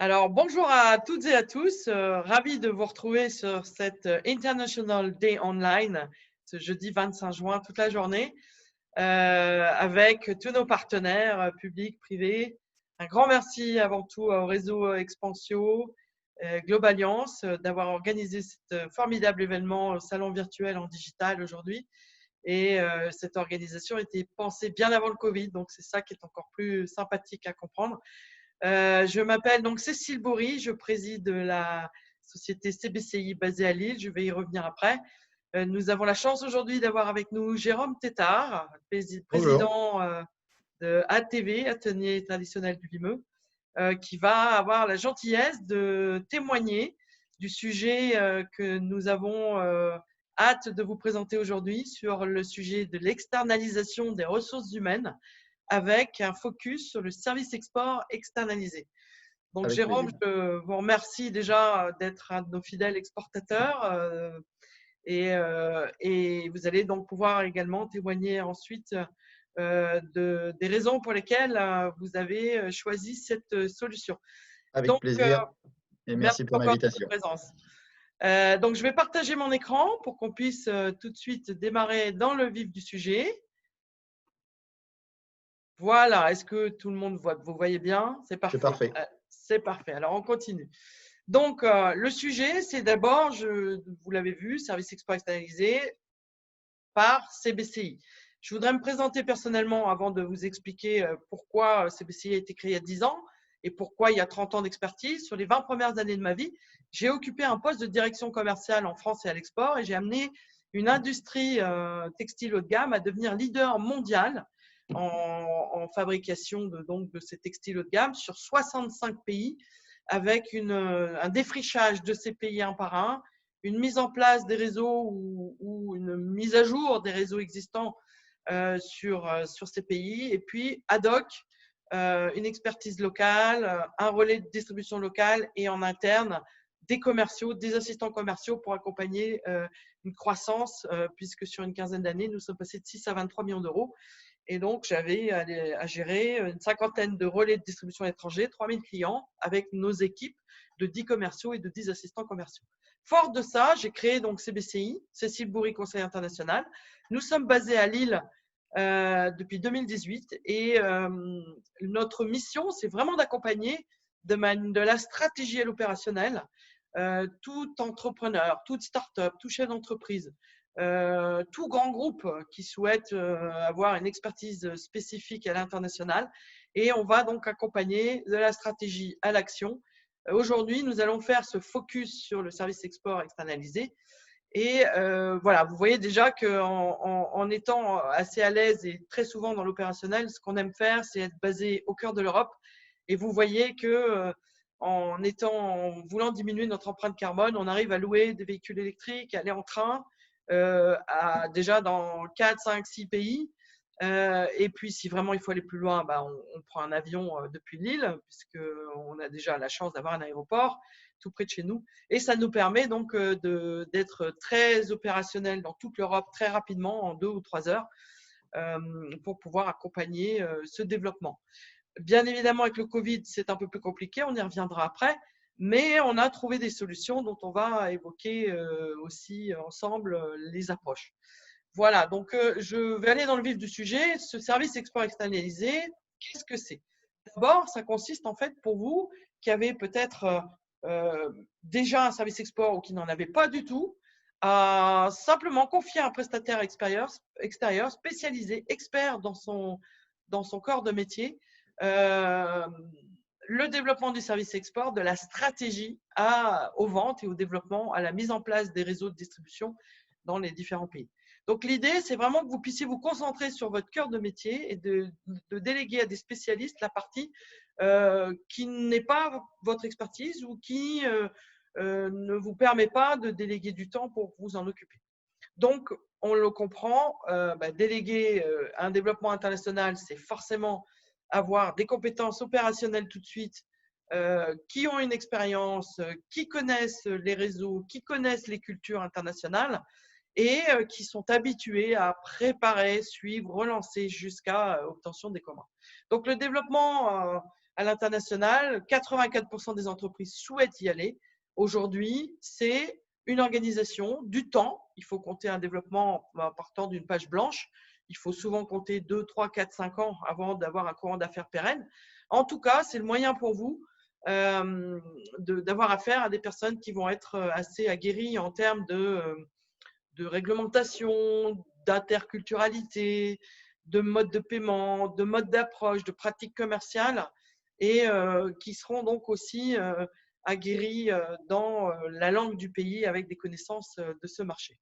Alors, bonjour à toutes et à tous. Ravi de vous retrouver sur cette International Day Online, ce jeudi 25 juin, toute la journée, avec tous nos partenaires publics, privés. Un grand merci avant tout au réseau Expansio, Globaliance, d'avoir organisé cet formidable événement au salon virtuel en digital aujourd'hui. Et cette organisation a été pensée bien avant le Covid, donc c'est ça qui est encore plus sympathique à comprendre. Je m'appelle donc Cécile Bory, je préside la société CBCI basée à Lille, je vais y revenir après. Nous avons la chance aujourd'hui d'avoir avec nous Jérôme Tétard, Bonjour. président de ATV, Atelier traditionnel du Limeux, qui va avoir la gentillesse de témoigner du sujet que nous avons hâte de vous présenter aujourd'hui sur le sujet de l'externalisation des ressources humaines avec un focus sur le service export externalisé. Donc, Avec Jérôme, plaisir. je vous remercie déjà d'être un de nos fidèles exportateurs et vous allez donc pouvoir également témoigner ensuite des raisons pour lesquelles vous avez choisi cette solution. Avec Donc, plaisir et merci merci pour encore de votre l'invitation. présence. Donc, je vais partager mon écran pour qu'on puisse tout de suite démarrer dans le vif du sujet. Voilà, est-ce que tout le monde voit? Vous voyez bien? C'est C'est parfait. parfait. C'est parfait. Alors, on continue. Donc, le sujet, c'est d'abord, vous l'avez vu, service export externalisé par CBCI. Je voudrais me présenter personnellement avant de vous expliquer pourquoi CBCI a été créé il y a 10 ans et pourquoi il y a 30 ans d'expertise. Sur les 20 premières années de ma vie, j'ai occupé un poste de direction commerciale en France et à l'export et j'ai amené une industrie textile haut de gamme à devenir leader mondial en fabrication de ces textiles haut de gamme sur 65 pays avec un défrichage de ces pays un par un, une mise en place des réseaux ou une mise à jour des réseaux existants sur ces pays, et puis ad hoc, une expertise locale, un relais de distribution locale et en interne des commerciaux, des assistants commerciaux pour accompagner une croissance, puisque sur une quinzaine d'années, nous sommes passés de 6 à 23 millions d'euros. Et donc, j'avais à gérer une cinquantaine de relais de distribution étrangers, 3000 clients, avec nos équipes de 10 commerciaux et de 10 assistants commerciaux. Fort de ça, j'ai créé donc CBCI, Cécile Bory Conseil International. Nous sommes basés à Lille depuis 2018 et notre mission, c'est vraiment d'accompagner de la stratégie à l'opérationnel tout entrepreneur, toute start-up, tout chef d'entreprise, tout grand groupe qui souhaite avoir une expertise spécifique à l'international. Et on va donc accompagner de la stratégie à l'action. Aujourd'hui, nous allons faire ce focus sur le service export externalisé. Et voilà, vous voyez déjà qu'en étant assez à l'aise et très souvent dans l'opérationnel, ce qu'on aime faire, c'est être basé au cœur de l'Europe. Et vous voyez que en voulant diminuer notre empreinte carbone, on arrive à louer des véhicules électriques, aller en train, déjà dans 4, 5, 6 pays. Et puis, si vraiment il faut aller plus loin, bah, on prend un avion depuis Lille, puisqu'on a déjà la chance d'avoir un aéroport tout près de chez nous. Et ça nous permet donc d'être très opérationnel dans toute l'Europe très rapidement, en 2 ou 3 heures, pour pouvoir accompagner ce développement. Bien évidemment, avec le Covid, c'est un peu plus compliqué, on y reviendra après, mais on a trouvé des solutions dont on va évoquer aussi ensemble les approches. Voilà, donc je vais aller dans le vif du sujet. Ce service export externalisé, qu'est-ce que c'est? D'abord, ça consiste en fait pour vous qui avez peut-être déjà un service export ou qui n'en avez pas du tout, à simplement confier à un prestataire extérieur spécialisé, expert dans son corps de métier, euh, le développement du service export, de la stratégie aux ventes et au développement, à la mise en place des réseaux de distribution dans les différents pays. Donc l'idée, c'est vraiment que vous puissiez vous concentrer sur votre cœur de métier et de déléguer à des spécialistes la partie qui n'est pas votre expertise ou qui ne vous permet pas de déléguer du temps pour vous en occuper. Donc, on le comprend, déléguer un développement international, c'est forcément avoir des compétences opérationnelles tout de suite, qui ont une expérience, qui connaissent les réseaux, qui connaissent les cultures internationales et qui sont habitués à préparer, suivre, relancer jusqu'à obtention des commandes. Donc, le développement à l'international, 84% des entreprises souhaitent y aller. Aujourd'hui, c'est une organisation, du temps. Il faut compter un développement partant d'une page blanche. Il faut souvent compter 2, 3, 4, 5 ans avant d'avoir un courant d'affaires pérenne. En tout cas, c'est le moyen pour vous d'avoir affaire à des personnes qui vont être assez aguerries en termes de réglementation, d'interculturalité, de mode de paiement, de mode d'approche, de pratiques commerciales et qui seront donc aussi aguerris dans la langue du pays avec des connaissances de ce marché.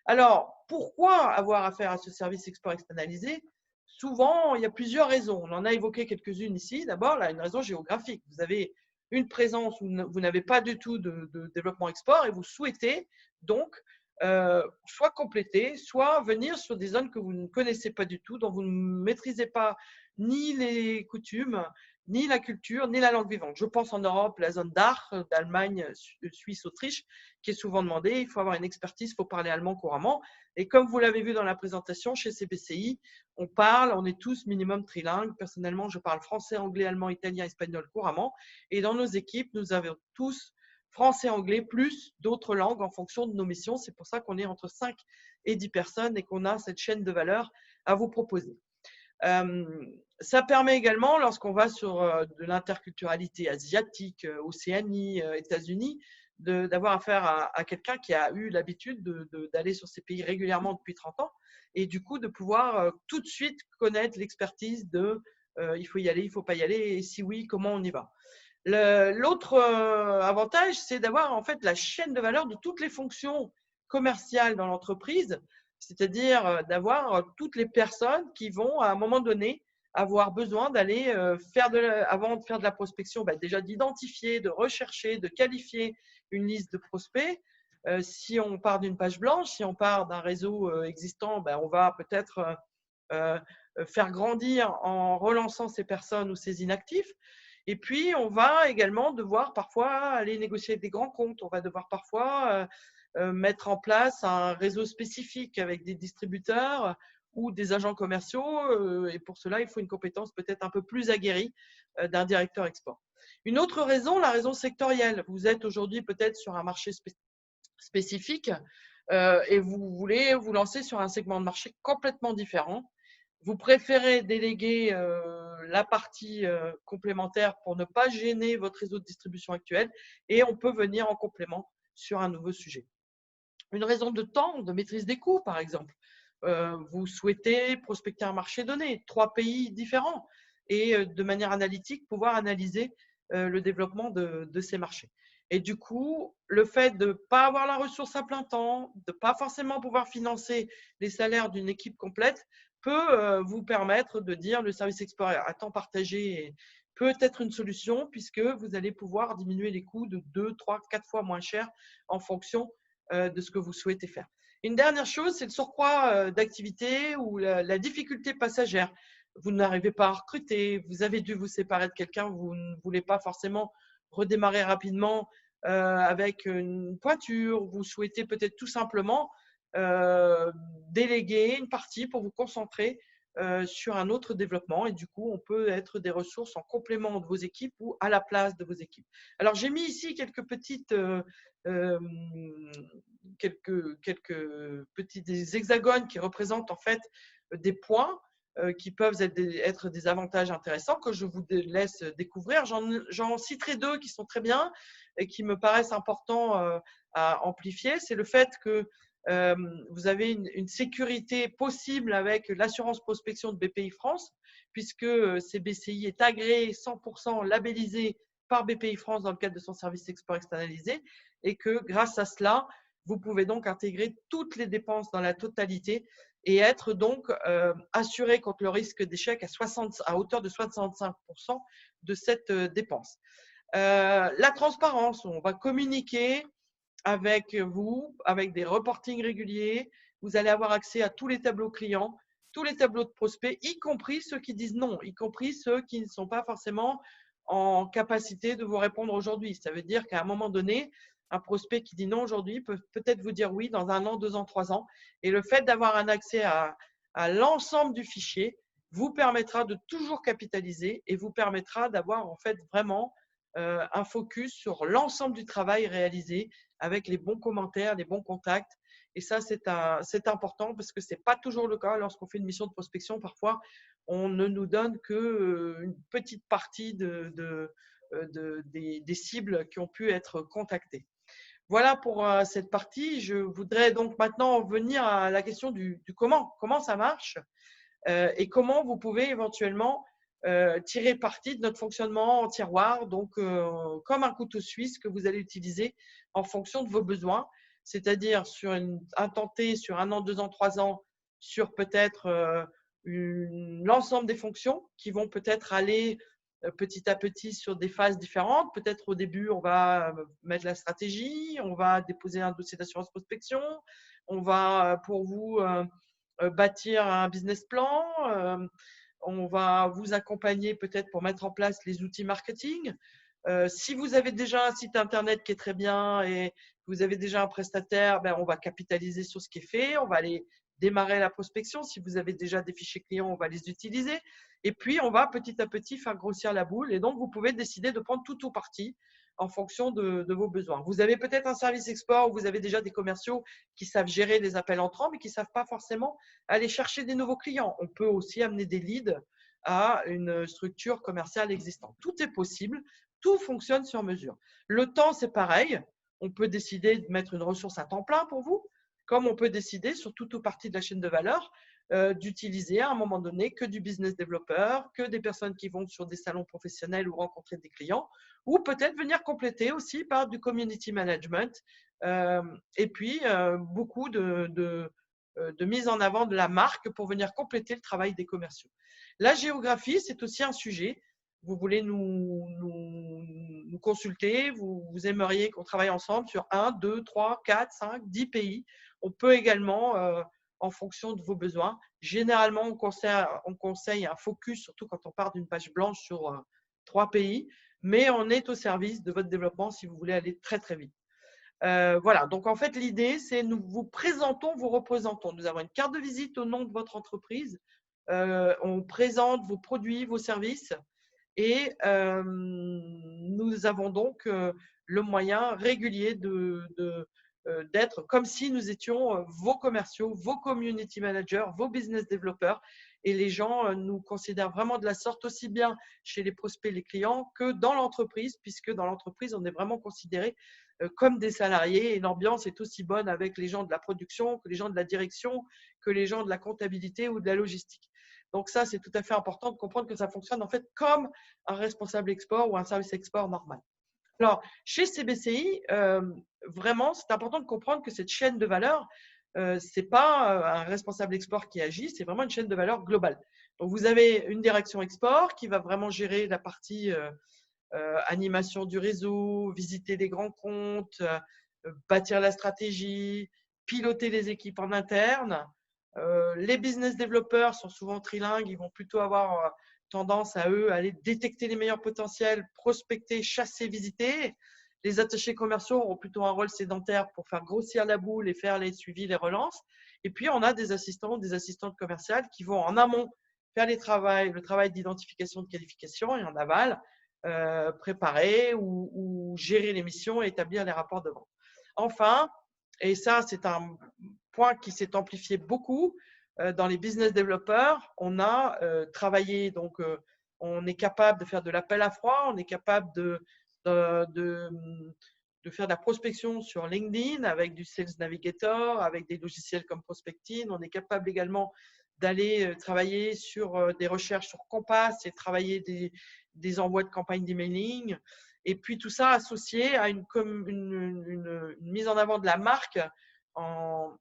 Alors, pourquoi avoir affaire à ce service export externalisé? Souvent, il y a plusieurs raisons. On en a évoqué quelques-unes ici. D'abord, là, une raison géographique. Vous avez une présence où vous n'avez pas du tout de développement export et vous souhaitez donc soit compléter, soit venir sur des zones que vous ne connaissez pas du tout, dont vous ne maîtrisez pas ni les coutumes, ni la culture, ni la langue vivante. Je pense en Europe, la zone d'Arc, d'Allemagne, Suisse, Autriche, qui est souvent demandée. Il faut avoir une expertise, il faut parler allemand couramment. Et comme vous l'avez vu dans la présentation, chez CBCI, on est tous minimum trilingues. Personnellement, je parle français, anglais, allemand, italien, espagnol couramment. Et dans nos équipes, nous avons tous français, anglais, plus d'autres langues en fonction de nos missions. C'est pour ça qu'on est entre 5 et 10 personnes et qu'on a cette chaîne de valeur à vous proposer. Ça permet également, lorsqu'on va sur de l'interculturalité asiatique, Océanie, États-Unis, d'avoir affaire à quelqu'un qui a eu l'habitude d'aller sur ces pays régulièrement depuis 30 ans et du coup de pouvoir tout de suite connaître l'expertise de il faut y aller, il ne faut pas y aller et si oui, comment on y va. L'autre avantage, c'est d'avoir en fait la chaîne de valeur de toutes les fonctions commerciales dans l'entreprise, c'est-à-dire d'avoir toutes les personnes qui vont à un moment donné avoir besoin d'aller avant de faire de la prospection, déjà d'identifier, de rechercher, de qualifier une liste de prospects. Si on part d'une page blanche, si on part d'un réseau existant, on va peut-être faire grandir en relançant ces personnes ou ces inactifs. Et puis, on va également devoir parfois aller négocier avec des grands comptes. On va devoir parfois mettre en place un réseau spécifique avec des distributeurs ou des agents commerciaux. Et pour cela, il faut une compétence peut-être un peu plus aguerrie d'un directeur export. Une autre raison, la raison sectorielle. Vous êtes aujourd'hui peut-être sur un marché spécifique et vous voulez vous lancer sur un segment de marché complètement différent. Vous préférez déléguer la partie complémentaire pour ne pas gêner votre réseau de distribution actuel et on peut venir en complément sur un nouveau sujet. Une raison de temps, de maîtrise des coûts, par exemple. Vous souhaitez prospecter un marché donné, 3 pays différents et de manière analytique, pouvoir analyser le développement de ces marchés. Et du coup, le fait de ne pas avoir la ressource à plein temps, de ne pas forcément pouvoir financer les salaires d'une équipe complète, peut vous permettre de dire le service export à temps partagé peut être une solution puisque vous allez pouvoir diminuer les coûts de 2, 3, 4 fois moins cher en fonction de ce que vous souhaitez faire. Une dernière chose, c'est le surcroît d'activité ou la difficulté passagère. Vous n'arrivez pas à recruter, vous avez dû vous séparer de quelqu'un, vous ne voulez pas forcément redémarrer rapidement avec une pointure, vous souhaitez peut-être tout simplement déléguer une partie pour vous concentrer sur un autre développement et du coup, on peut être des ressources en complément de vos équipes ou à la place de vos équipes. Alors, j'ai mis ici quelques petits des hexagones qui représentent en fait des points qui peuvent être des avantages intéressants que je vous laisse découvrir. J'en citerai 2 qui sont très bien et qui me paraissent importants à amplifier. C'est le fait que vous avez une sécurité possible avec l'assurance prospection de BPI France, puisque CBCI est agréé 100% labellisé par BPI France dans le cadre de son service export externalisé et que grâce à cela, vous pouvez donc intégrer toutes les dépenses dans la totalité et être donc assuré contre le risque d'échec à hauteur de 65% de cette dépense. La transparence, on va communiquer avec vous, avec des reportings réguliers. Vous allez avoir accès à tous les tableaux clients, tous les tableaux de prospects, y compris ceux qui disent non, y compris ceux qui ne sont pas forcément en capacité de vous répondre aujourd'hui. Ça veut dire qu'à un moment donné, un prospect qui dit non aujourd'hui peut peut-être vous dire oui dans 1 an, 2 ans, 3 ans. Et le fait d'avoir un accès à l'ensemble du fichier vous permettra de toujours capitaliser et vous permettra d'avoir en fait vraiment un focus sur l'ensemble du travail réalisé avec les bons commentaires, les bons contacts. Et ça, c'est important parce que ce n'est pas toujours le cas lorsqu'on fait une mission de prospection. Parfois, on ne nous donne qu'une petite partie des cibles qui ont pu être contactées. Voilà pour cette partie. Je voudrais donc maintenant venir à la question du comment. Comment ça marche et comment vous pouvez éventuellement tirer parti de notre fonctionnement en tiroir, donc comme un couteau suisse que vous allez utiliser en fonction de vos besoins, c'est-à-dire sur un temps T, sur 1 an, 2 ans, 3 ans, sur peut-être l'ensemble des fonctions qui vont peut-être aller petit à petit sur des phases différentes. Peut-être au début, on va mettre la stratégie, on va déposer un dossier d'assurance prospection, on va pour vous bâtir un business plan, on va vous accompagner peut-être pour mettre en place les outils marketing. Si vous avez déjà un site internet qui est très bien et vous avez déjà un prestataire, ben on va capitaliser sur ce qui est fait, on va aller démarrer la prospection. Si vous avez déjà des fichiers clients, on va les utiliser. Et puis, on va petit à petit faire grossir la boule. Et donc, vous pouvez décider de prendre tout ou partie en fonction de vos besoins. Vous avez peut-être un service export où vous avez déjà des commerciaux qui savent gérer les appels entrants, mais qui ne savent pas forcément aller chercher des nouveaux clients. On peut aussi amener des leads à une structure commerciale existante. Tout est possible, tout fonctionne sur mesure. Le temps, c'est pareil. On peut décider de mettre une ressource à temps plein pour vous, comme on peut décider sur toute ou partie de la chaîne de valeur d'utiliser à un moment donné que du business developer, que des personnes qui vont sur des salons professionnels ou rencontrer des clients, ou peut-être venir compléter aussi par du community management et puis beaucoup de mise en avant de la marque pour venir compléter le travail des commerciaux. La géographie, c'est aussi un sujet. Vous voulez nous consulter, vous aimeriez qu'on travaille ensemble sur 1, 2, 3, 4, 5, 10 pays. On peut également, en fonction de vos besoins, généralement, on conseille un focus, surtout quand on part d'une page blanche sur 3 pays, mais on est au service de votre développement si vous voulez aller très, très vite. Voilà, donc en fait, l'idée, c'est nous vous présentons vos représentants. Nous avons une carte de visite au nom de votre entreprise. On présente vos produits, vos services et nous avons donc le moyen régulier d'être comme si nous étions vos commerciaux, vos community managers, vos business developers. Et les gens nous considèrent vraiment de la sorte, aussi bien chez les prospects, les clients, que dans l'entreprise, puisque dans l'entreprise, on est vraiment considéré comme des salariés et l'ambiance est aussi bonne avec les gens de la production que les gens de la direction, que les gens de la comptabilité ou de la logistique. Donc ça, c'est tout à fait important de comprendre que ça fonctionne en fait comme un responsable export ou un service export normal. Alors, chez CBCI, vraiment, c'est important de comprendre que cette chaîne de valeur, ce n'est pas un responsable export qui agit, c'est vraiment une chaîne de valeur globale. Donc, vous avez une direction export qui va vraiment gérer la partie animation du réseau, visiter les grands comptes, bâtir la stratégie, piloter les équipes en interne. Les business développeurs sont souvent trilingues, ils vont plutôt avoir tendance à eux à aller détecter les meilleurs potentiels, prospecter, chasser, visiter. Les attachés commerciaux auront plutôt un rôle sédentaire pour faire grossir la boule et faire les suivis, les relances. Et puis, on a des assistants, des assistantes commerciales qui vont en amont faire le travail d'identification, de qualification et en aval, préparer ou gérer les missions et établir les rapports de vente. Enfin, et ça, c'est un point qui s'est amplifié beaucoup dans les business développeurs. On a travaillé, donc on est capable de faire de l'appel à froid, on est capable de faire de la prospection sur LinkedIn avec du Sales Navigator, avec des logiciels comme Prospecting. On est capable également d'aller travailler sur des recherches sur Compass et travailler des envois de campagnes d'emailing. Et puis tout ça associé à une mise en avant de la marque. En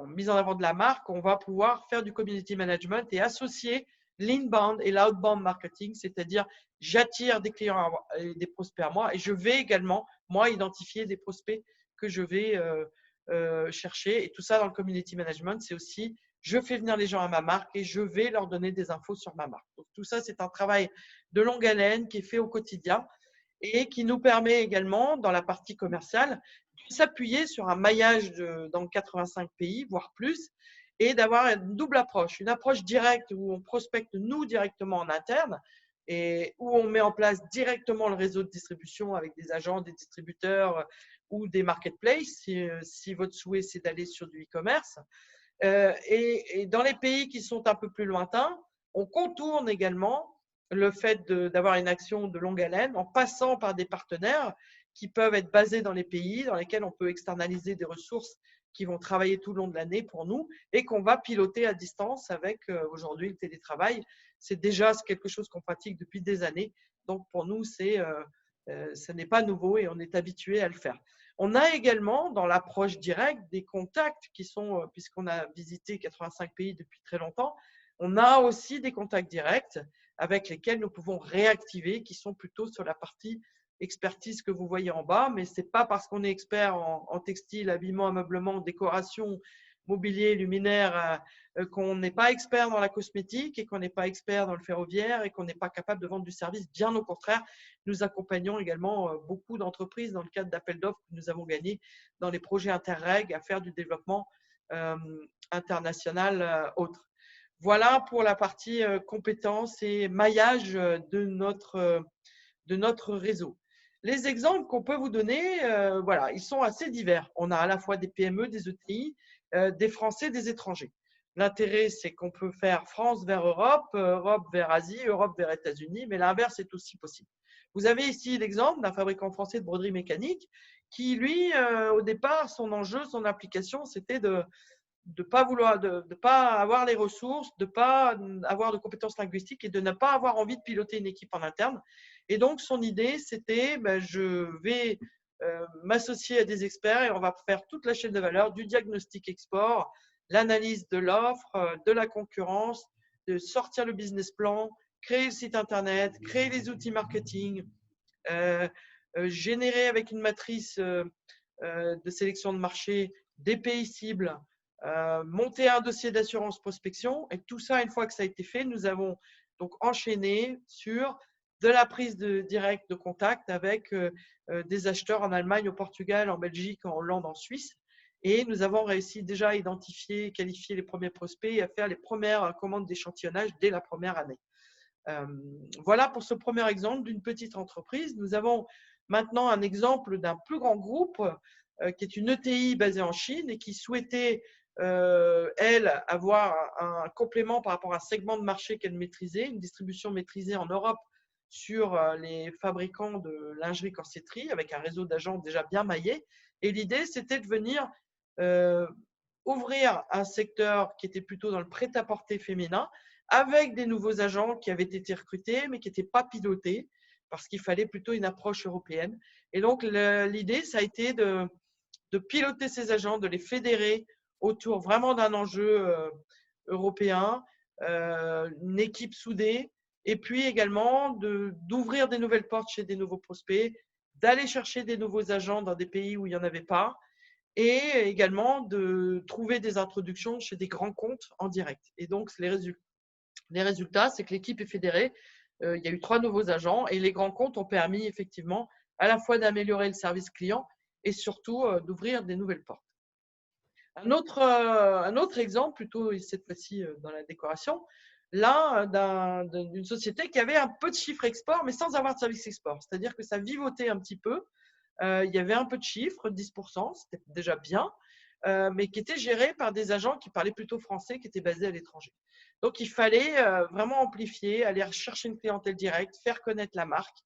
mise en avant de la marque, on va pouvoir faire du community management et associer l'inbound et l'outbound marketing, c'est-à-dire j'attire des clients et des prospects à moi et je vais également, moi, identifier des prospects que je vais chercher. Et tout ça dans le community management, c'est aussi je fais venir les gens à ma marque et je vais leur donner des infos sur ma marque. Donc, tout ça, c'est un travail de longue haleine qui est fait au quotidien et qui nous permet également, dans la partie commerciale, de s'appuyer sur un maillage dans 85 pays, voire plus, et d'avoir une double approche. Une approche directe où on prospecte nous directement en interne et où on met en place directement le réseau de distribution avec des agents, des distributeurs ou des marketplaces si votre souhait c'est d'aller sur du e-commerce. Et dans les pays qui sont un peu plus lointains, on contourne également le fait d'avoir une action de longue haleine en passant par des partenaires qui peuvent être basés dans les pays dans lesquels on peut externaliser des ressources qui vont travailler tout le long de l'année pour nous et qu'on va piloter à distance avec aujourd'hui le télétravail. C'est déjà quelque chose qu'on pratique depuis des années. Donc pour nous, ce n'est pas nouveau et on est habitué à le faire. On a également dans l'approche directe des contacts qui sont, puisqu'on a visité 85 pays depuis très longtemps, on a aussi des contacts directs avec lesquels nous pouvons réactiver, qui sont plutôt sur la partie expertise que vous voyez en bas, mais ce n'est pas parce qu'on est expert en textile, habillement, ameublement, décoration, mobilier, luminaire, qu'on n'est pas expert dans la cosmétique et qu'on n'est pas expert dans le ferroviaire et qu'on n'est pas capable de vendre du service. Bien au contraire, nous accompagnons également beaucoup d'entreprises dans le cadre d'appels d'offres que nous avons gagnés dans les projets Interreg à faire du développement international autre. Voilà pour la partie compétences et maillage de notre réseau. Les exemples qu'on peut vous donner, voilà, ils sont assez divers. On a à la fois des PME, des ETI, des Français, des étrangers. L'intérêt, c'est qu'on peut faire France vers Europe, Europe vers Asie, Europe vers États-Unis, mais l'inverse est aussi possible. Vous avez ici l'exemple d'un fabricant français de broderie mécanique qui, lui, au départ, son enjeu, son application, c'était de pas vouloir, de pas avoir les ressources, de pas avoir de compétences linguistiques et de ne pas avoir envie de piloter une équipe en interne. Et donc, son idée, c'était, je vais m'associer à des experts et on va faire toute la chaîne de valeur, du diagnostic export, l'analyse de l'offre, de la concurrence, de sortir le business plan, créer le site internet, créer les outils marketing, générer avec une matrice de sélection de marché des pays cibles, monter un dossier d'assurance prospection. Et tout ça, une fois que ça a été fait, nous avons donc enchaîné sur de la prise directe de contact avec des acheteurs en Allemagne, au Portugal, en Belgique, en Hollande, en Suisse. Et nous avons réussi déjà à identifier, qualifier les premiers prospects et à faire les premières commandes d'échantillonnage dès la première année. Voilà pour ce premier exemple d'une petite entreprise. Nous avons maintenant un exemple d'un plus grand groupe qui est une ETI basée en Chine et qui souhaitait, elle, avoir un complément par rapport à un segment de marché qu'elle maîtrisait, une distribution maîtrisée en Europe sur les fabricants de lingerie corsetterie avec un réseau d'agents déjà bien maillé. Et l'idée, c'était de venir ouvrir un secteur qui était plutôt dans le prêt-à-porter féminin avec des nouveaux agents qui avaient été recrutés mais qui n'étaient pas pilotés parce qu'il fallait plutôt une approche européenne. Et donc, l'idée, ça a été de piloter ces agents, de les fédérer autour vraiment d'un enjeu européen, une équipe soudée, et puis également d'ouvrir des nouvelles portes chez des nouveaux prospects, d'aller chercher des nouveaux agents dans des pays où il n'y en avait pas, et également de trouver des introductions chez des grands comptes en direct. Et donc, les résultats, c'est que l'équipe est fédérée. Il y a eu 3 nouveaux agents et les grands comptes ont permis effectivement à la fois d'améliorer le service client et surtout d'ouvrir des nouvelles portes. Un autre exemple, plutôt cette fois-ci dans la décoration, là, d'une société qui avait un peu de chiffre export, mais sans avoir de service export. C'est-à-dire que ça vivotait un petit peu. Il y avait un peu de chiffre, 10%, c'était déjà bien, mais qui était géré par des agents qui parlaient plutôt français, qui étaient basés à l'étranger. Donc, il fallait vraiment amplifier, aller chercher une clientèle directe, faire connaître la marque.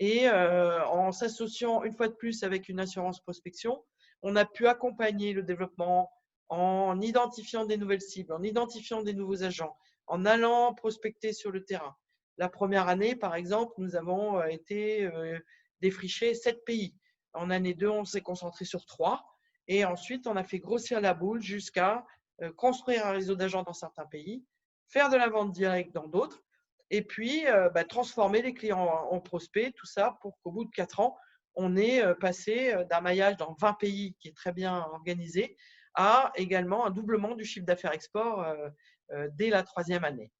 Et en s'associant une fois de plus avec une assurance prospection, on a pu accompagner le développement en identifiant des nouvelles cibles, en identifiant des nouveaux agents, en allant prospecter sur le terrain. La première année, par exemple, nous avons été défricher 7 pays. En année 2, on s'est concentré sur 3. Et ensuite, on a fait grossir la boule jusqu'à construire un réseau d'agents dans certains pays, faire de la vente directe dans d'autres, et puis transformer les clients en prospects, tout ça pour qu'au bout de 4 ans, on ait passé d'un maillage dans 20 pays qui est très bien organisé à également un doublement du chiffre d'affaires export dès la 3e année.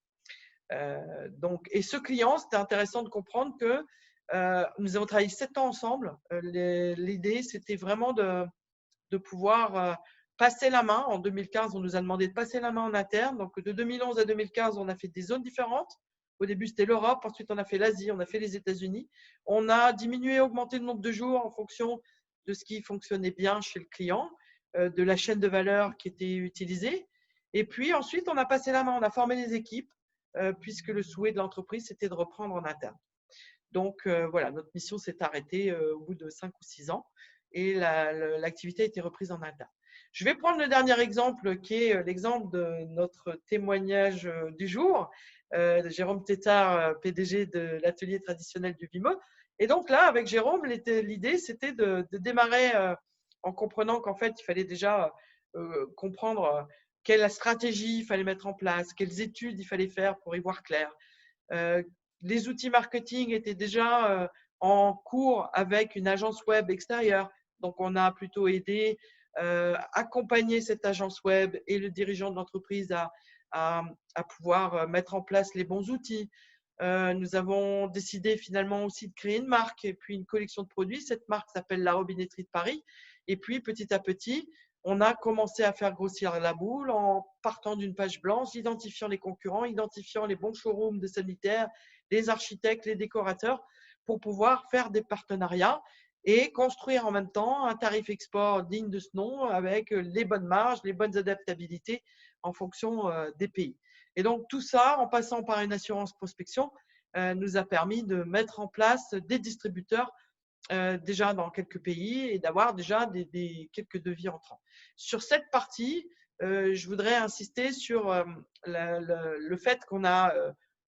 Et ce client, c'était intéressant de comprendre que nous avons travaillé 7 ans ensemble. L'idée, c'était vraiment de pouvoir passer la main. En 2015, on nous a demandé de passer la main en interne. Donc, de 2011 à 2015, on a fait des zones différentes. Au début, c'était l'Europe. Ensuite, on a fait l'Asie, on a fait les États-Unis. On a diminué, augmenté le nombre de jours en fonction de ce qui fonctionnait bien chez le client, de la chaîne de valeur qui était utilisée. Et puis ensuite, on a passé la main, on a formé les équipes, puisque le souhait de l'entreprise, c'était de reprendre en interne. Donc voilà, notre mission s'est arrêtée au bout de 5 ou 6 ans et l'activité a été reprise en interne. Je vais prendre le dernier exemple qui est l'exemple de notre témoignage du jour. Jérôme Tétard, PDG de l'atelier traditionnel du Vimeux. Et donc là, avec Jérôme, l'idée, c'était de démarrer en comprenant qu'en fait, il fallait déjà comprendre quelle stratégie il fallait mettre en place, quelles études il fallait faire pour y voir clair. Les outils marketing étaient déjà en cours avec une agence web extérieure. Donc, on a plutôt aidé, accompagner cette agence web et le dirigeant de l'entreprise à pouvoir mettre en place les bons outils. Nous avons décidé finalement aussi de créer une marque et puis une collection de produits. Cette marque s'appelle La Robinetterie de Paris. Et puis, petit à petit, on a commencé à faire grossir la boule en partant d'une page blanche, identifiant les concurrents, identifiant les bons showrooms de sanitaires, les architectes, les décorateurs, pour pouvoir faire des partenariats et construire en même temps un tarif export digne de ce nom avec les bonnes marges, les bonnes adaptabilités en fonction des pays. Et donc, tout ça, en passant par une assurance prospection, nous a permis de mettre en place des distributeurs déjà dans quelques pays et d'avoir déjà quelques devis entrants. Sur cette partie, je voudrais insister sur le fait qu'on a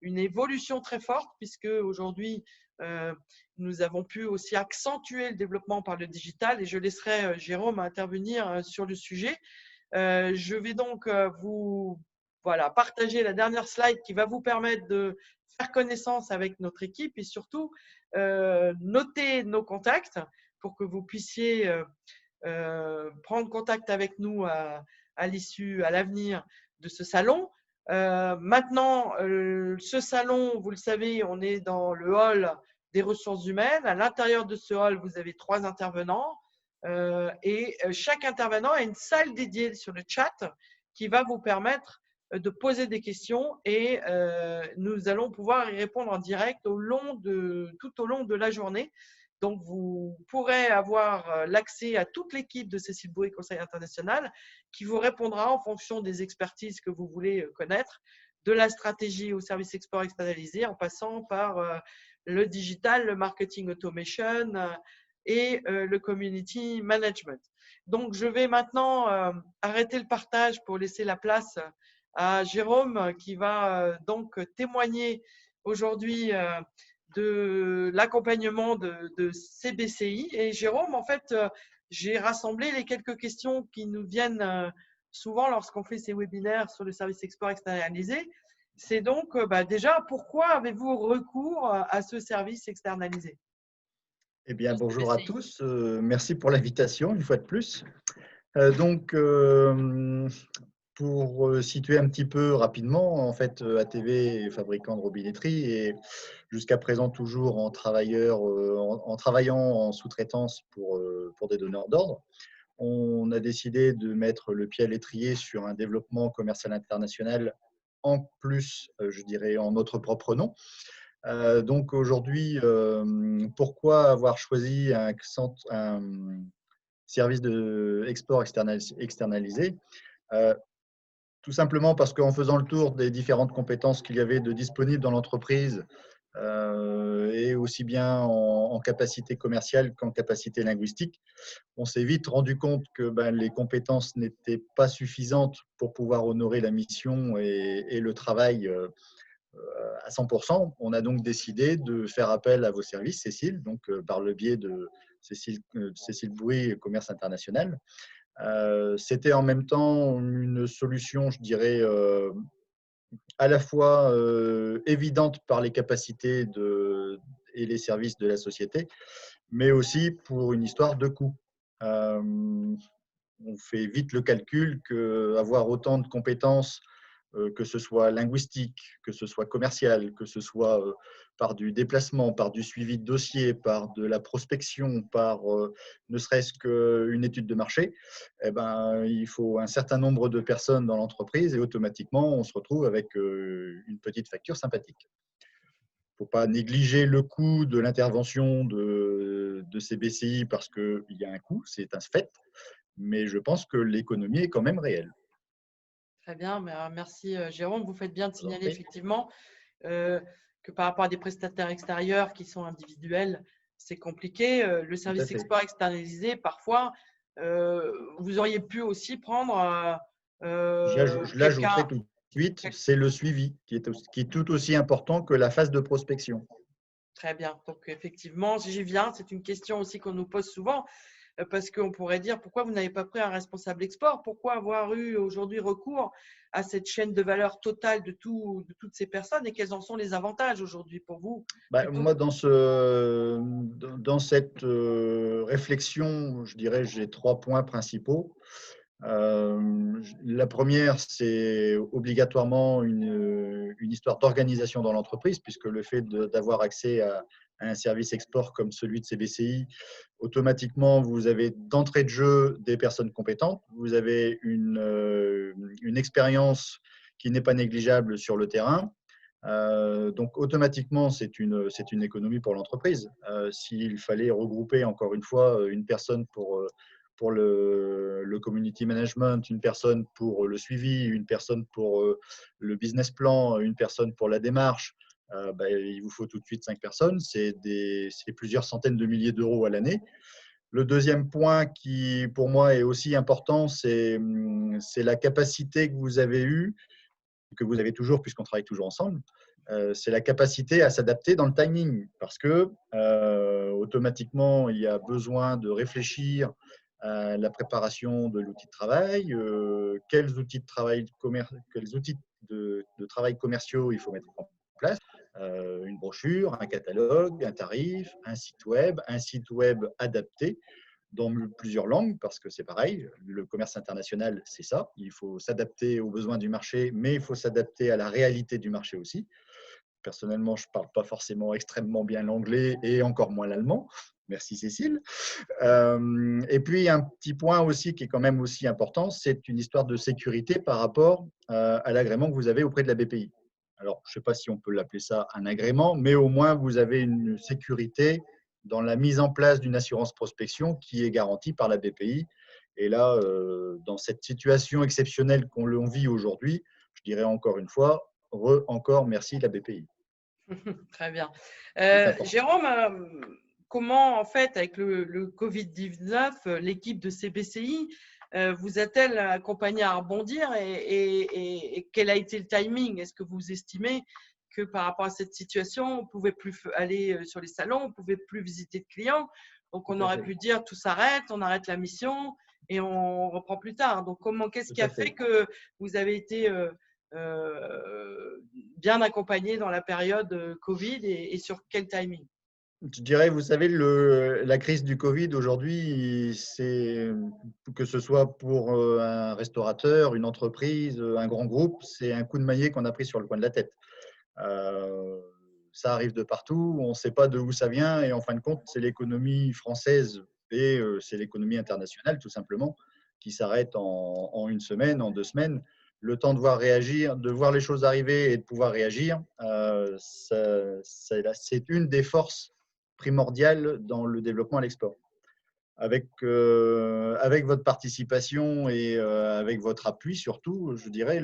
une évolution très forte puisque aujourd'hui, nous avons pu aussi accentuer le développement par le digital et je laisserai Jérôme intervenir sur le sujet. Je vais donc vous partager la dernière slide qui va vous permettre de faire connaissance avec notre équipe et surtout noter nos contacts pour que vous puissiez prendre contact avec nous à l'issue, à l'avenir de ce salon. Maintenant, ce salon, vous le savez, on est dans le hall des ressources humaines. À l'intérieur de ce hall, vous avez 3 intervenants et chaque intervenant a une salle dédiée sur le chat qui va vous permettre de poser des questions et nous allons pouvoir y répondre en direct tout au long de la journée. Donc, vous pourrez avoir l'accès à toute l'équipe de Cécile Bourry Conseil International qui vous répondra en fonction des expertises que vous voulez connaître, de la stratégie au service export externalisé en passant par le digital, le marketing automation et le community management. Donc, je vais maintenant arrêter le partage pour laisser la place à Jérôme qui va donc témoigner aujourd'hui de l'accompagnement de CBCI. Et Jérôme, en fait, j'ai rassemblé les quelques questions qui nous viennent souvent lorsqu'on fait ces webinaires sur le service export externalisé. C'est donc déjà, pourquoi avez-vous recours à ce service externalisé? Eh bien, bonjour à tous. Merci pour l'invitation, une fois de plus. Pour situer un petit peu rapidement, en fait, ATV est fabricant de robinetterie et jusqu'à présent toujours en travaillant en sous-traitance pour des donneurs d'ordre. On a décidé de mettre le pied à l'étrier sur un développement commercial international en plus, je dirais, en notre propre nom. Donc aujourd'hui, pourquoi avoir choisi un service d'export externalisé? Tout simplement parce qu'en faisant le tour des différentes compétences qu'il y avait de disponibles dans l'entreprise, et aussi bien en capacité commerciale qu'en capacité linguistique, on s'est vite rendu compte que les compétences n'étaient pas suffisantes pour pouvoir honorer la mission et le travail à 100%. On a donc décidé de faire appel à vos services, Cécile, donc par le biais de Cécile Bourry, Commerce International. C'était en même temps une solution, je dirais, à la fois évidente par les capacités et les services de la société, mais aussi pour une histoire de coût. On fait vite le calcul qu'avoir autant de compétences que ce soit linguistique, que ce soit commercial, que ce soit par du déplacement, par du suivi de dossier, par de la prospection, par ne serait-ce qu'une étude de marché, eh ben, il faut un certain nombre de personnes dans l'entreprise et automatiquement, on se retrouve avec une petite facture sympathique. Il ne faut pas négliger le coût de l'intervention de ces BCI parce qu'il y a un coût, c'est un fait, mais je pense que l'économie est quand même réelle. Très bien, merci Jérôme. Vous faites bien de Je vous en signaler prie. effectivement euh, que par rapport à des prestataires extérieurs qui sont individuels, c'est compliqué. Le Tout à service fait. export externalisé, parfois, vous auriez pu aussi prendre Je quelqu'un. l'ajouterai tout de suite, c'est le suivi qui est tout aussi important que la phase de prospection. Très bien. Donc, effectivement, j'y viens. C'est une question aussi qu'on nous pose souvent parce qu'on pourrait dire pourquoi vous n'avez pas pris un responsable export? Pourquoi avoir eu aujourd'hui recours à cette chaîne de valeur totale de toutes ces personnes et quels en sont les avantages aujourd'hui pour vous plutôt Moi, dans cette réflexion, je dirais j'ai 3 points principaux. La première, c'est obligatoirement une histoire d'organisation dans l'entreprise, puisque le fait d'avoir accès à un service export comme celui de CBCI, automatiquement, vous avez d'entrée de jeu des personnes compétentes, vous avez une expérience qui n'est pas négligeable sur le terrain. Donc automatiquement, c'est une économie pour l'entreprise. S'il fallait regrouper encore une fois une personne pour le community management, une personne pour le suivi, une personne pour le business plan, une personne pour la démarche, il vous faut tout de suite 5 personnes. C'est plusieurs centaines de milliers d'euros à l'année. Le deuxième point qui, pour moi, est aussi important, c'est la capacité que vous avez eue, que vous avez toujours puisqu'on travaille toujours ensemble, c'est la capacité à s'adapter dans le timing parce que automatiquement, il y a besoin de réfléchir à la préparation de l'outil de travail, quels outils de travail commerciaux il faut mettre en place, une brochure, un catalogue, un tarif, un site web adapté dans plusieurs langues, parce que c'est pareil, le commerce international, c'est ça. Il faut s'adapter aux besoins du marché, mais il faut s'adapter à la réalité du marché aussi. Personnellement, je ne parle pas forcément extrêmement bien l'anglais et encore moins l'allemand. Merci Cécile. Et puis, un petit point aussi qui est quand même aussi important, c'est une histoire de sécurité par rapport à l'agrément que vous avez auprès de la BPI. Alors, je ne sais pas si on peut l'appeler ça un agrément, mais au moins, vous avez une sécurité dans la mise en place d'une assurance prospection qui est garantie par la BPI. Et là, dans cette situation exceptionnelle qu'on vit aujourd'hui, je dirais encore une fois, encore merci la BPI. Très bien. C'est important. Jérôme, comment, en fait, avec le Covid-19, l'équipe de CBCI vous a-t-elle accompagné à rebondir et quel a été le timing? Est-ce que vous estimez que par rapport à cette situation, on ne pouvait plus aller sur les salons, on ne pouvait plus visiter de clients, donc Tout on à aurait fait. pu dire tout s'arrête, on arrête la mission et on reprend plus tard. Donc, qu'est-ce Tout qui a à fait fait. que vous avez été bien accompagné dans la période Covid et sur quel timing? Je dirais, vous savez, la crise du Covid aujourd'hui, c'est que ce soit pour un restaurateur, une entreprise, un grand groupe, c'est un coup de maillet qu'on a pris sur le coin de la tête. Euh, Ça arrive de partout, on ne sait pas de où ça vient et en fin de compte, c'est l'économie française et c'est l'économie internationale tout simplement qui s'arrête en une semaine, en 2 semaines. Le temps de voir réagir, de voir les choses arriver et de pouvoir réagir, c'est une des forces primordiales dans le développement à l'export. Avec votre participation et avec votre appui surtout, je dirais,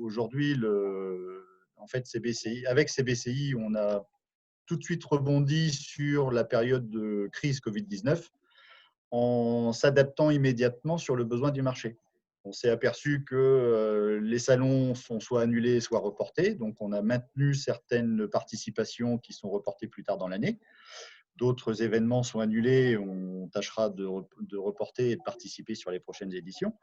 aujourd'hui, en fait, avec CBCI, on a tout de suite rebondi sur la période de crise Covid-19 en s'adaptant immédiatement sur le besoin du marché. On s'est aperçu que les salons sont soit annulés, soit reportés. Donc, on a maintenu certaines participations qui sont reportées plus tard dans l'année. D'autres événements sont annulés, on tâchera de reporter et de participer sur les prochaines éditions.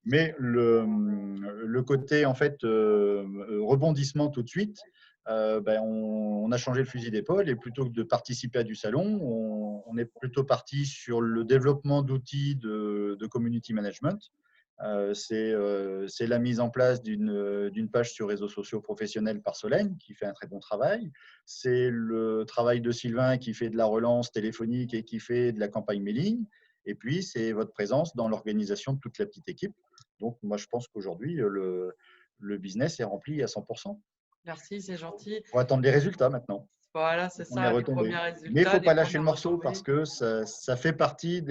Mais le côté en fait rebondissement tout de suite, on a changé le fusil d'épaule et plutôt que de participer à du salon, on est plutôt parti sur le développement d'outils de community management C'est la mise en place d'une page sur réseaux sociaux professionnels par Solène, qui fait un très bon travail. C'est le travail de Sylvain qui fait de la relance téléphonique et qui fait de la campagne mailing. Et puis, c'est votre présence dans l'organisation de toute la petite équipe. Donc, moi, je pense qu'aujourd'hui, le business est rempli à 100%. Merci, c'est gentil. On va attendre les résultats maintenant. Voilà, c'est On est ça, les retombé. premiers Mais il ne résultats, faut les pas lâcher le premières morceau parce retombées. que ça fait partie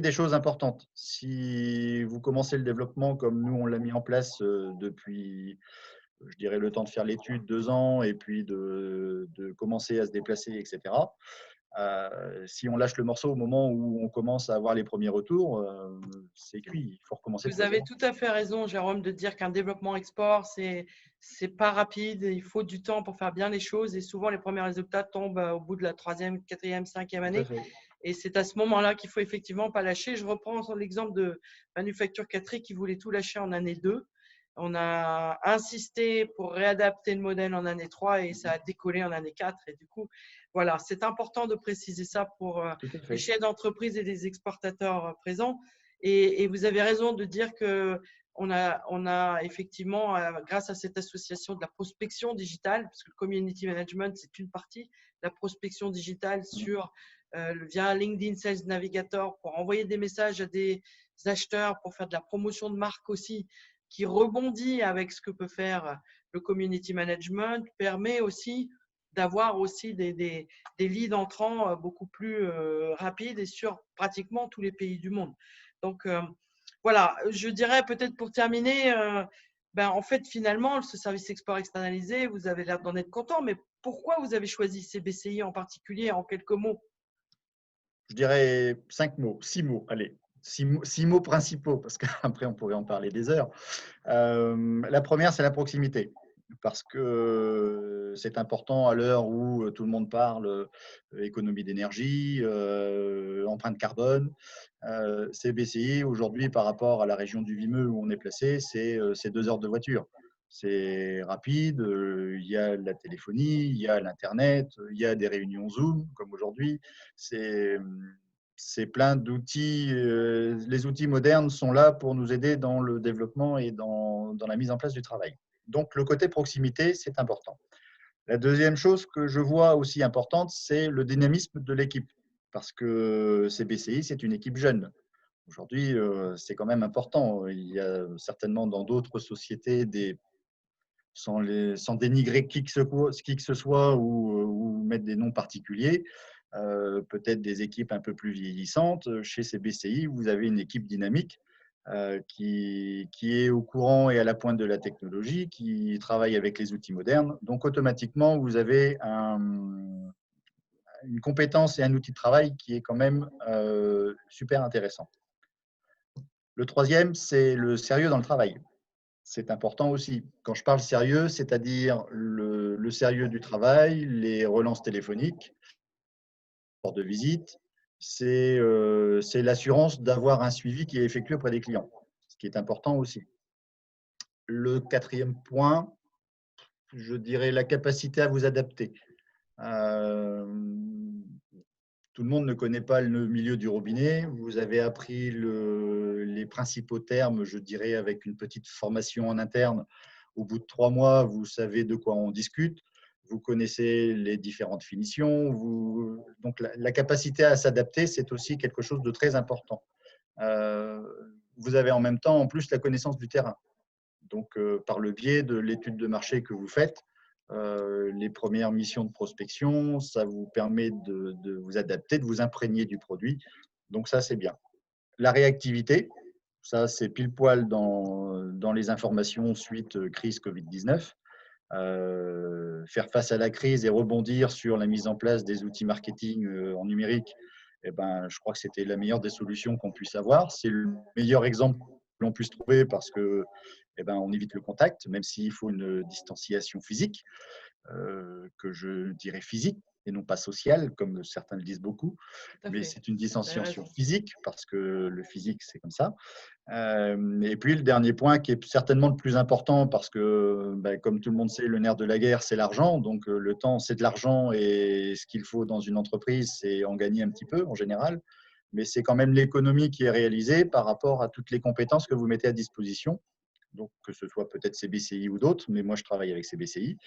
des choses importantes. Si vous commencez le développement comme nous, on l'a mis en place depuis, je dirais, le temps de faire l'étude, 2 ans, et puis de commencer à se déplacer, etc. Si on lâche le morceau au moment où on commence à avoir les premiers retours, c'est cuit. Il faut recommencer Vous depuis le avez départ. tout à fait raison, Jérôme, de dire qu'un développement export, c'est pas rapide. Il faut du temps pour faire bien les choses. Et souvent, les premiers résultats tombent au bout de la 3e, 4e, 5e Tout à année. fait. Et c'est à ce moment-là qu'il faut effectivement pas lâcher. Je reprends l'exemple de Manufacture Catherine qui voulait tout lâcher en année 2. On a insisté pour réadapter le modèle en année 3 et ça a décollé en année 4. Et du coup, voilà, c'est important de préciser ça pour Tout à les fait. chefs d'entreprise et les exportateurs présents. Et vous avez raison de dire que on a effectivement, grâce à cette association de la prospection digitale, parce que le community management, c'est une partie, la prospection digitale via LinkedIn Sales Navigator pour envoyer des messages à des acheteurs, pour faire de la promotion de marque aussi, qui rebondit avec ce que peut faire le community management, permet aussi d'avoir aussi des leads entrants beaucoup plus rapides et sur pratiquement tous les pays du monde. Donc, voilà, je dirais peut-être pour terminer, en fait, finalement, ce service export externalisé, vous avez l'air d'en être content, mais pourquoi vous avez choisi CBCI en particulier, en quelques mots? Je dirais 5 mots, 6 mots, allez. 6 mots principaux, parce qu'après, on pourrait en parler des heures. La première, c'est la proximité, parce que c'est important à l'heure où tout le monde parle économie d'énergie, empreinte carbone. CBCI, aujourd'hui, par rapport à la région du Vimeux où on est placé, c'est 2 heures de voiture. C'est rapide, il y a la téléphonie, il y a l'Internet, il y a des réunions Zoom, comme aujourd'hui. C'est plein d'outils. Les outils modernes sont là pour nous aider dans le développement et dans la mise en place du travail. Donc, le côté proximité, c'est important. La deuxième chose que je vois aussi importante, c'est le dynamisme de l'équipe. Parce que CBCI, c'est une équipe jeune. Aujourd'hui, c'est quand même important. Il y a certainement dans d'autres sociétés, sans dénigrer qui que ce soit ou mettre des noms particuliers, peut-être des équipes un peu plus vieillissantes. Chez CBCI, vous avez une équipe dynamique qui est au courant et à la pointe de la technologie, qui travaille avec les outils modernes. Donc, automatiquement, vous avez une compétence et un outil de travail qui est quand même super intéressant. Le troisième, c'est le sérieux dans le travail. C'est important aussi. Quand je parle sérieux, c'est-à-dire le sérieux du travail, les relances téléphoniques, portes de visite, c'est l'assurance d'avoir un suivi qui est effectué auprès des clients, ce qui est important aussi. Le quatrième point, je dirais la capacité à vous adapter. Tout le monde ne connaît pas le milieu du robinet. Vous avez appris les principaux termes, je dirais, avec une petite formation en interne. Au bout de 3 mois, vous savez de quoi on discute. Vous connaissez les différentes finitions. Donc, la capacité à s'adapter, c'est aussi quelque chose de très important. Vous avez en même temps, en plus, la connaissance du terrain. Donc, par le biais de l'étude de marché que vous faites, les premières missions de prospection, ça vous permet de vous adapter, de vous imprégner du produit. Donc, ça, c'est bien. La réactivité, ça, c'est pile poil dans les informations suite crise Covid-19. Faire face à la crise et rebondir sur la mise en place des outils marketing en numérique, eh ben, je crois que c'était la meilleure des solutions qu'on puisse avoir. C'est le meilleur exemple que l'on puisse trouver parce que, eh ben, on évite le contact, même s'il faut une distanciation physique, que je dirais physique et non pas sociale, comme certains le disent beaucoup. Tout à Mais fait. c'est une Vous avez distanciation raison. physique parce que le physique, c'est comme ça. Et puis le dernier point qui est certainement le plus important parce que, comme tout le monde sait, le nerf de la guerre, c'est l'argent. Donc le temps, c'est de l'argent et ce qu'il faut dans une entreprise, c'est en gagner un petit peu en général. mais c'est quand même l'économie qui est réalisée par rapport à toutes les compétences que vous mettez à disposition. Donc, que ce soit peut-être CBCI ou d'autres, mais moi je travaille avec CBCI.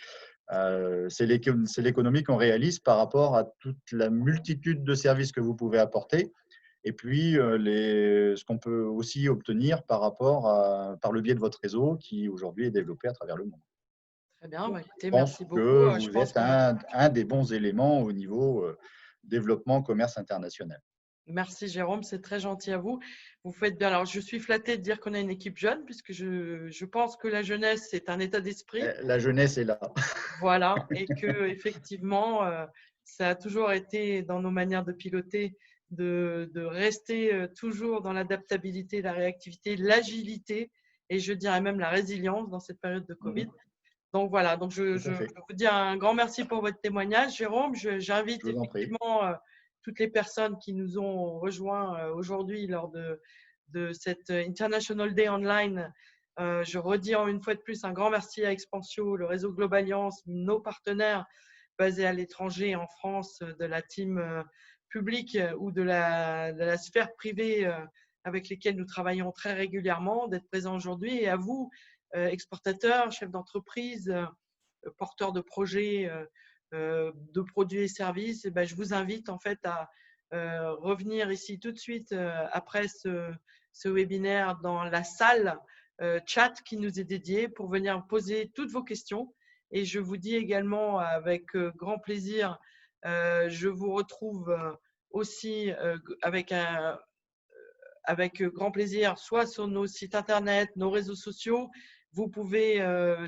C'est l'économie qu'on réalise par rapport à toute la multitude de services que vous pouvez apporter et puis ce qu'on peut aussi obtenir par le biais de votre réseau qui aujourd'hui est développé à travers le monde. Très bien, bah, Je écoutez, pense merci beaucoup. que Je vous pense êtes qu'on un des bons éléments au niveau développement commerce international. Merci Jérôme, c'est très gentil à vous. Vous faites bien. Alors, je suis flattée de dire qu'on a une équipe jeune, puisque je pense que la jeunesse, c'est un état d'esprit. La jeunesse est là. Voilà, et que effectivement, ça a toujours été dans nos manières de piloter, de rester toujours dans l'adaptabilité, la réactivité, l'agilité, et je dirais même la résilience dans cette période de Covid. Donc voilà, donc Tout je à fait. vous dis un grand merci pour votre témoignage, Jérôme. J'invite Je vous en prie. effectivement toutes les personnes qui nous ont rejoints aujourd'hui lors de cette International Day Online. Je redis une fois de plus un grand merci à Expansio, le réseau Globaliance, nos partenaires basés à l'étranger, en France, de la team publique ou de la sphère privée avec lesquels nous travaillons très régulièrement, d'être présents aujourd'hui. Et à vous, exportateurs, chefs d'entreprise, porteurs de projets, de produits et services, et ben, je vous invite en fait à revenir ici tout de suite après ce webinaire dans la salle chat qui nous est dédiée pour venir poser toutes vos questions. Et je vous dis également avec grand plaisir, je vous retrouve aussi avec grand plaisir, soit sur nos sites internet, nos réseaux sociaux. Vous pouvez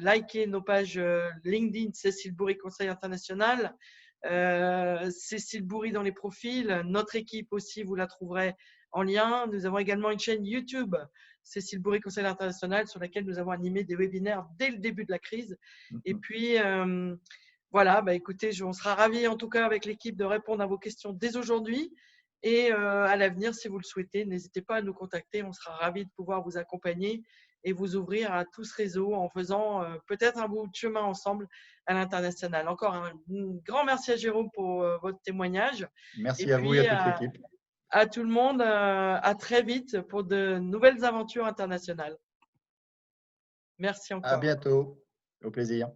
liker nos pages LinkedIn Cécile Bourry Conseil International, Cécile Bourry dans les profils. Notre équipe aussi, vous la trouverez en lien. Nous avons également une chaîne YouTube Cécile Bourry Conseil International sur laquelle nous avons animé des webinaires dès le début de la crise. Et puis, voilà, bah, écoutez, on sera ravis en tout cas avec l'équipe de répondre à vos questions dès aujourd'hui. Et à l'avenir, si vous le souhaitez, n'hésitez pas à nous contacter. On sera ravis de pouvoir vous accompagner et vous ouvrir à tout ce réseau en faisant peut-être un bout de chemin ensemble à l'international. Encore un grand merci à Jérôme pour votre témoignage. Et Merci à vous et à puis toute l'équipe. à tout le monde, à très vite pour de nouvelles aventures internationales. Merci À encore. bientôt. Au plaisir.